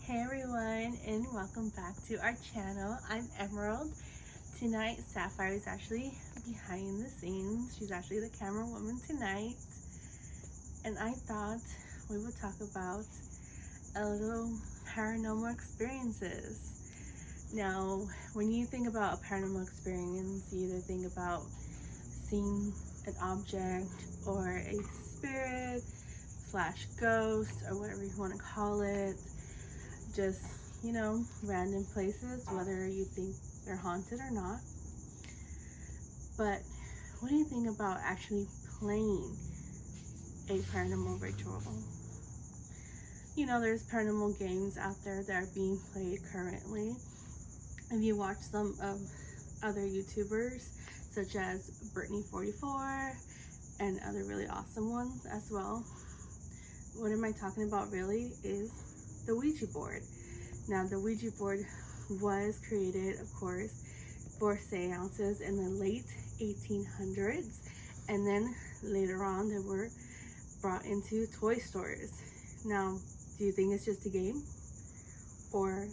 Hey everyone, and welcome back to our channel. I'm Emerald. Tonight Sapphire is actually behind the scenes. She's actually the camera woman tonight, and I thought we would talk about a little paranormal experiences. Now, when you think about a paranormal experience, you either think about seeing an object or a spirit slash ghost or whatever you want to call it. Just, random places, whether you think they're haunted or not. But what do you think about actually playing a paranormal ritual? There's paranormal games out there that are being played currently. If you watch some of other YouTubers, such as Brittany44 and other really awesome ones as well, what am I talking about really is the Oujia board. Now, the Oujia board was created, of course, for seances in the late 1800s, and then later on they were brought into toy stores. Now, do you think it's just a game, or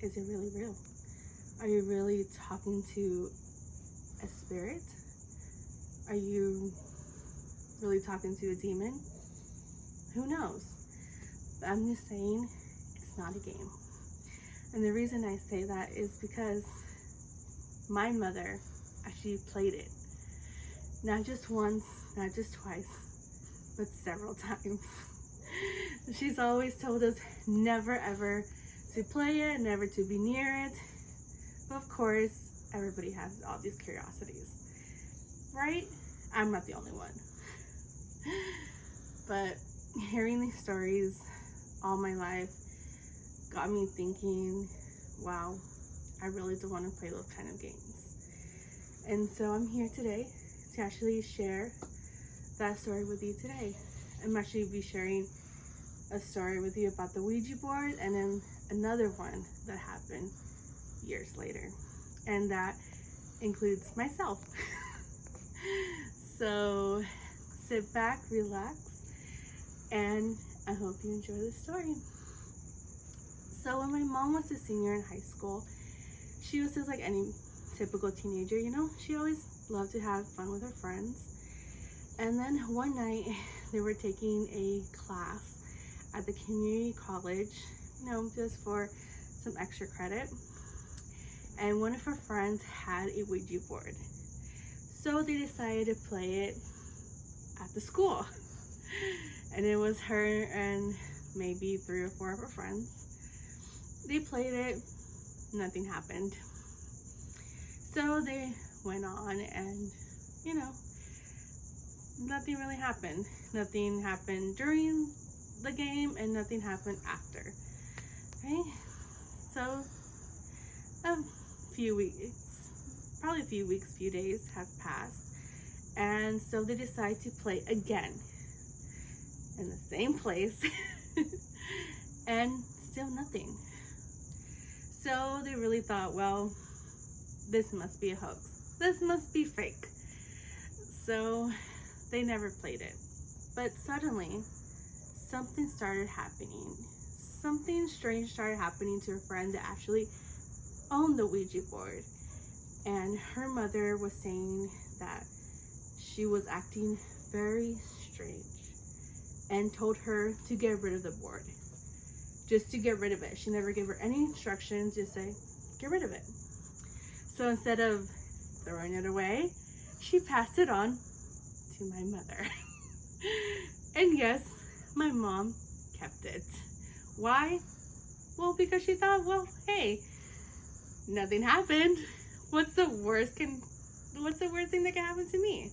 is it really real? Are you really talking to a spirit? Are you really talking to a demon? Who knows? I'm just saying it's not a game. And the reason I say that is because my mother actually played it. Not just once, not just twice, but several times. She's always told us never ever to play it, never to be near it. But of course, everybody has all these curiosities, right? I'm not the only one. But hearing these stories all my life got me thinking, wow, I really do want to play those kind of games. And so I'm here today to actually share that story with you today. I'm actually be sharing a story with you about the Oujia board, and then another one that happened years later, and that includes myself. So sit back, relax, and I hope you enjoy the story. So when my mom was a senior in high school, she was just like any typical teenager, she always loved to have fun with her friends. And then one night they were taking a class at the community college, just for some extra credit. And one of her friends had a Oujia board. So they decided to play it at the school. And it was her and maybe 3 or 4 of her friends. They played it, nothing happened. So they went on and, nothing really happened. Nothing happened during the game and nothing happened after, right? So a few days have passed. And so they decide to play again in the same place and still nothing. So they really thought, well, this must be a hoax. This must be fake. So they never played it. But suddenly, something started happening. Something strange started happening to a friend that actually owned the Oujia board. And her mother was saying that she was acting very strange and told her to get rid of the board. Just to get rid of it. She never gave her any instructions, just say, get rid of it. So instead of throwing it away, she passed it on to my mother. And yes, my mom kept it. Why? Well, because she thought, well, hey, nothing happened. What's the worst thing that can happen to me?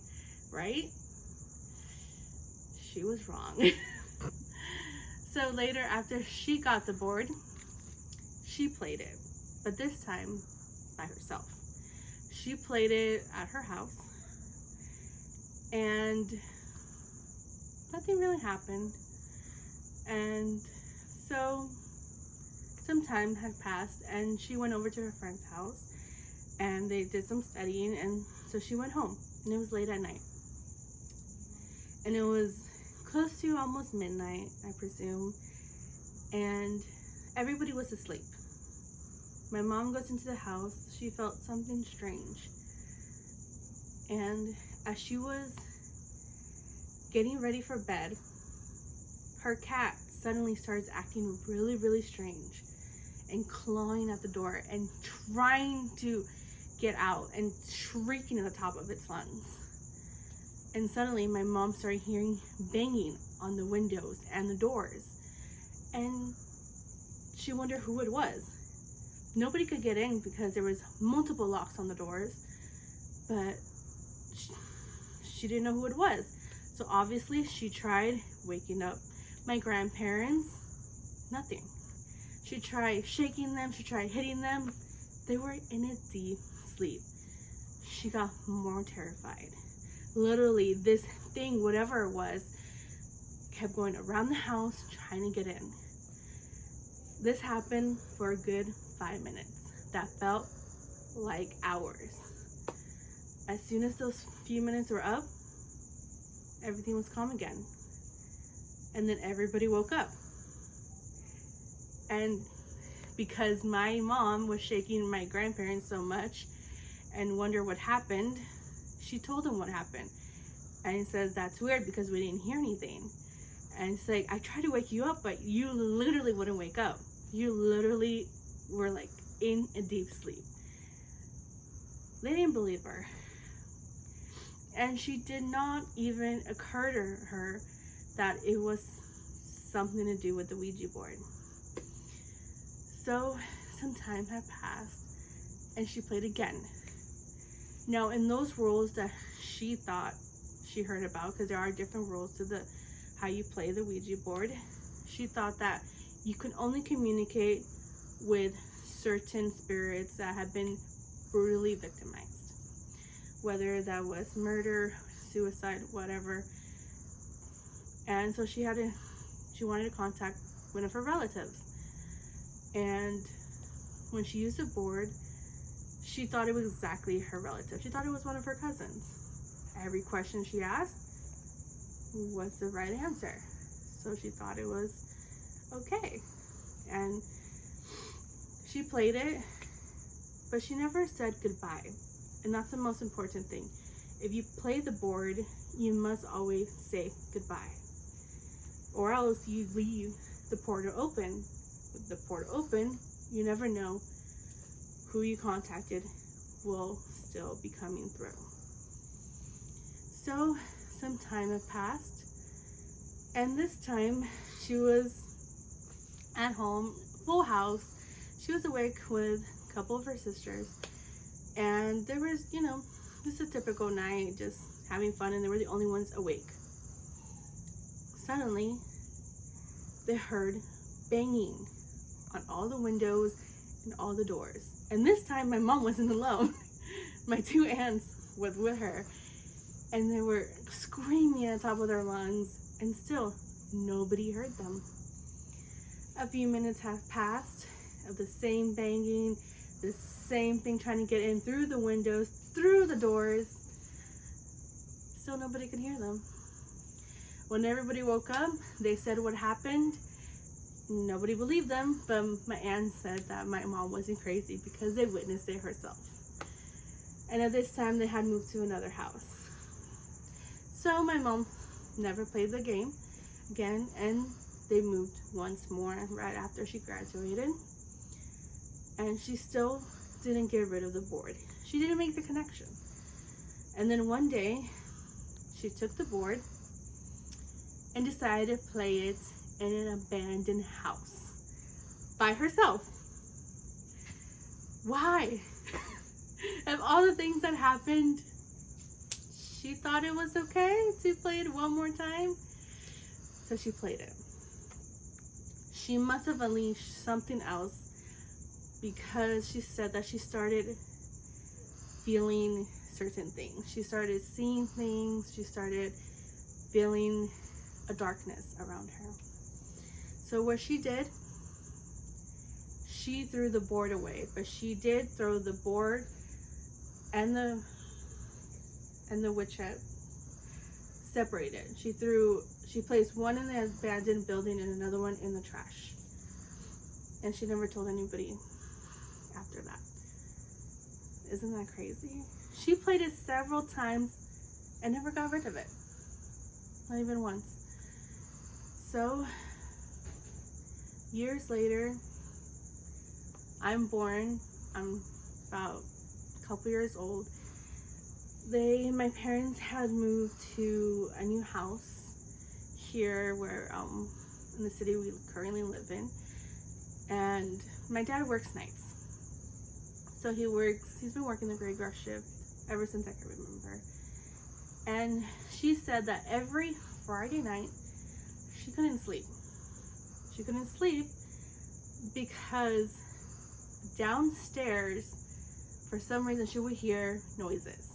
Right? She was wrong. So later, after she got the board, she played it, but this time by herself. She played it at her house, and nothing really happened. And so some time had passed, and she went over to her friend's house, and they did some studying, and so she went home, and it was late at night. And it was close to almost midnight, I presume. And Everybody was asleep. My mom goes into the house. She felt something strange. And as she was getting ready for bed, her cat suddenly starts acting really, really strange and clawing at the door and trying to get out and shrieking at the top of its lungs. And suddenly my mom started hearing banging on the windows and the doors. And she wondered who it was. Nobody could get in because there was multiple locks on the doors, but she didn't know who it was. So obviously she tried waking up my grandparents. Nothing. She tried shaking them, she tried hitting them. They were in a deep sleep. She got more terrified. Literally, this thing, whatever it was, kept going around the house trying to get in. This happened for a good 5 minutes. That felt like hours. As soon as those few minutes were up, everything was calm again. And then everybody woke up. And because my mom was shaking my grandparents so much and wondered what happened, she told them what happened. And he says, that's weird because we didn't hear anything. And it's like, I tried to wake you up, but you literally wouldn't wake up. You literally were like in a deep sleep. They didn't believe her. And she did not even occur to her that it was something to do with the Ouija board. So some time had passed and she played again. Now in those rules that she thought she heard about, because there are different rules to the how you play the Ouija board, she thought that you can only communicate with certain spirits that have been brutally victimized, whether that was murder, suicide, whatever. And so she wanted to contact one of her relatives. And when she used the board, she thought it was exactly her relative. She thought it was one of her cousins. Every question she asked was the right answer. So she thought it was okay. And she played it, but she never said goodbye. And that's the most important thing. If you play the board, you must always say goodbye. Or else you leave the portal open. With the portal open, you never know who you contacted will still be coming through. So some time had passed, and this time she was at home, full house. She was awake with a couple of her sisters, and there was, just a typical night, just having fun, and they were the only ones awake. Suddenly, they heard banging on all the windows and all the doors. And this time my mom wasn't alone. My two aunts was with her, and they were screaming at the top of their lungs, and still nobody heard them. A few minutes have passed of the same banging, the same thing trying to get in through the windows, through the doors. Still nobody could hear them. When everybody woke up, they said what happened. Nobody believed them, but my aunt said that my mom wasn't crazy because they witnessed it herself. And at this time, they had moved to another house. So my mom never played the game again, and they moved once more right after she graduated. And she still didn't get rid of the board. She didn't make the connection. And then one day, she took the board and decided to play it in an abandoned house by herself. Why? Of all the things that happened, she thought it was okay to play it one more time, so she played it. She must have unleashed something else, because she said that she started feeling certain things. She started seeing things. She started feeling a darkness around her. So what she did, she threw the board away, but she did throw the board and the witch hat separated. She placed one in the abandoned building and another one in the trash. And she never told anybody after that. Isn't that crazy? She played it several times and never got rid of it. Not even once. So, years later, I'm born. I'm about a couple years old. My parents had moved to a new house here where, in the city we currently live in. And my dad works nights. So he's been working the graveyard shift ever since I can remember. And she said that every Friday night, she couldn't sleep. She couldn't sleep because downstairs, for some reason, she would hear noises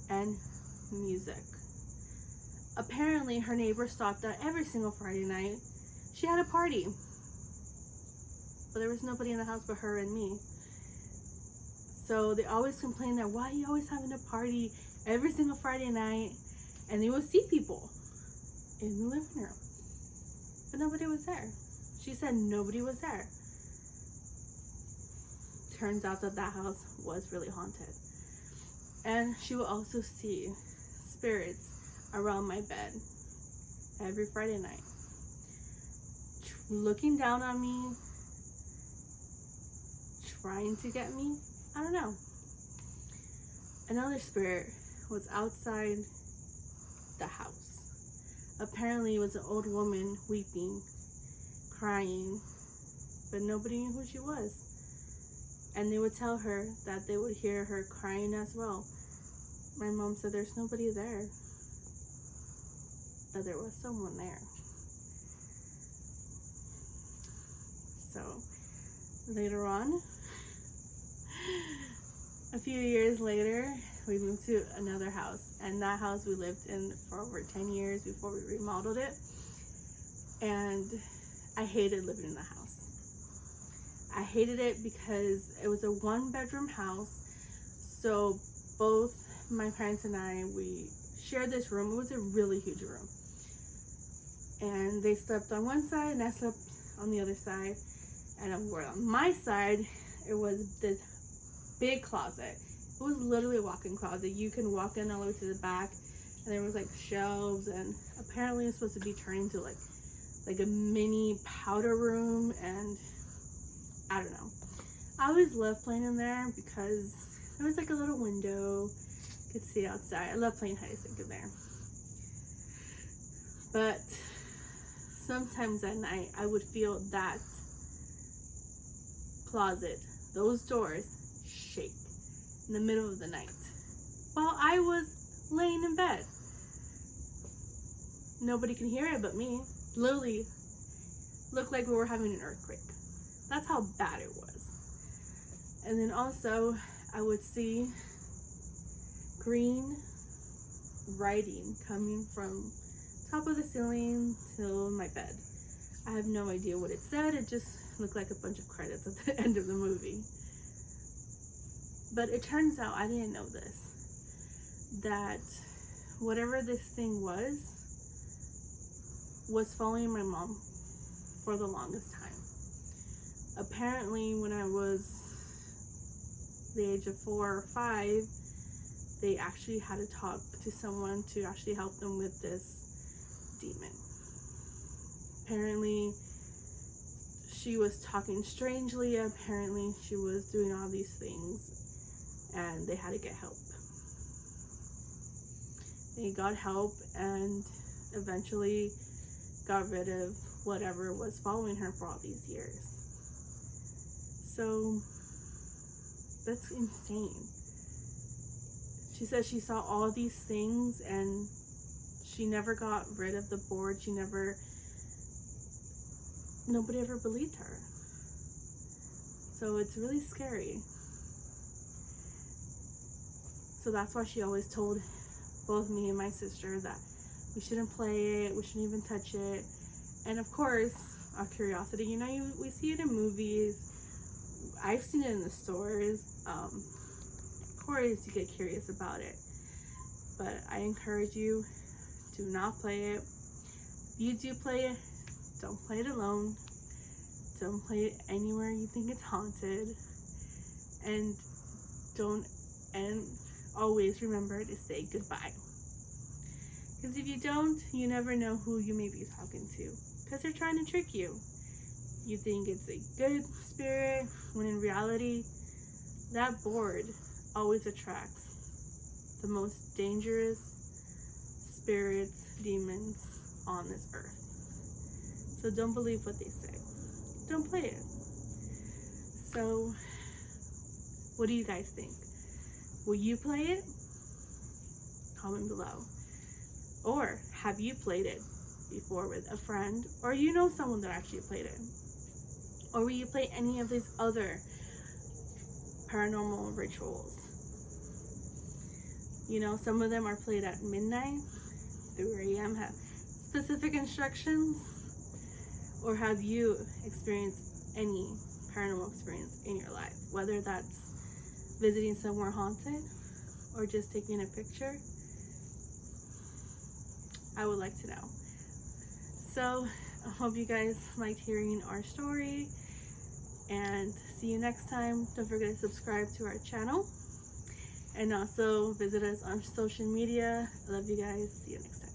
and music. Apparently, her neighbors thought that every single Friday night, she had a party. But there was nobody in the house but her and me. So they always complained that, why are you always having a party every single Friday night? And they would see people in the living room. But nobody was there. She said nobody was there. Turns out that house was really haunted. And she would also see spirits around my bed every Friday night. Looking down on me, trying to get me. I don't know. Another spirit was outside the house. Apparently it was an old woman weeping, crying, but nobody knew who she was. And they would tell her that they would hear her crying as well. My mom said there's nobody there, but there was someone there. So later on, a few years later, we moved to another house, and that house we lived in for over 10 years before we remodeled it. And I hated living in the house. I hated it because it was a 1-bedroom house. So both my parents and I, we shared this room. It was a really huge room. And they slept on one side and I slept on the other side. And on my side, it was this big closet. It was literally a walk-in closet. You can walk in all the way to the back, and there was like shelves, and apparently it's supposed to be turned into like a mini powder room, and I don't know. I always loved playing in there because there was like a little window. You could see outside. I love playing hide and seek in there. But sometimes at night, I would feel that closet, those doors, shake in the middle of the night while I was laying in bed. Nobody can hear it but me. Literally looked like we were having an earthquake. That's how bad it was. And then also I would see green writing coming from top of the ceiling to my bed. I have no idea what it said. It just looked like a bunch of credits at the end of the movie. But it turns out, I didn't know this, that whatever this thing was following my mom for the longest time. Apparently, when I was the age of 4 or 5, they actually had to talk to someone to actually help them with this demon. Apparently, she was talking strangely. Apparently, she was doing all these things. And they had to get help. They got help and eventually got rid of whatever was following her for all these years. So that's insane. She said she saw all these things and she never got rid of the board. Nobody ever believed her. So it's really scary. So that's why she always told both me and my sister that we shouldn't play it, we shouldn't even touch it. And of course, our curiosity, we see it in movies. I've seen it in the stores. Of course, you get curious about it. But I encourage you, do not play it. If you do play it, don't play it alone. Don't play it anywhere you think it's haunted. And always remember to say goodbye. Because if you don't, you never know who you may be talking to. Because they're trying to trick you. You think it's a good spirit, when in reality, that board always attracts the most dangerous spirits, demons on this earth. So don't believe what they say. Don't play it. So, what do you guys think? Will you play it? Comment below. Or have you played it before with a friend? Or you know someone that actually played it? Or will you play any of these other paranormal rituals? You know, some of them are played at midnight, 3 a.m. have specific instructions. Or have you experienced any paranormal experience in your life? Whether that's visiting somewhere haunted or just taking a picture. I would like to know. So, I hope you guys liked hearing our story. And see you next time. Don't forget to subscribe to our channel. And also visit us on social media. I love you guys. See you next time.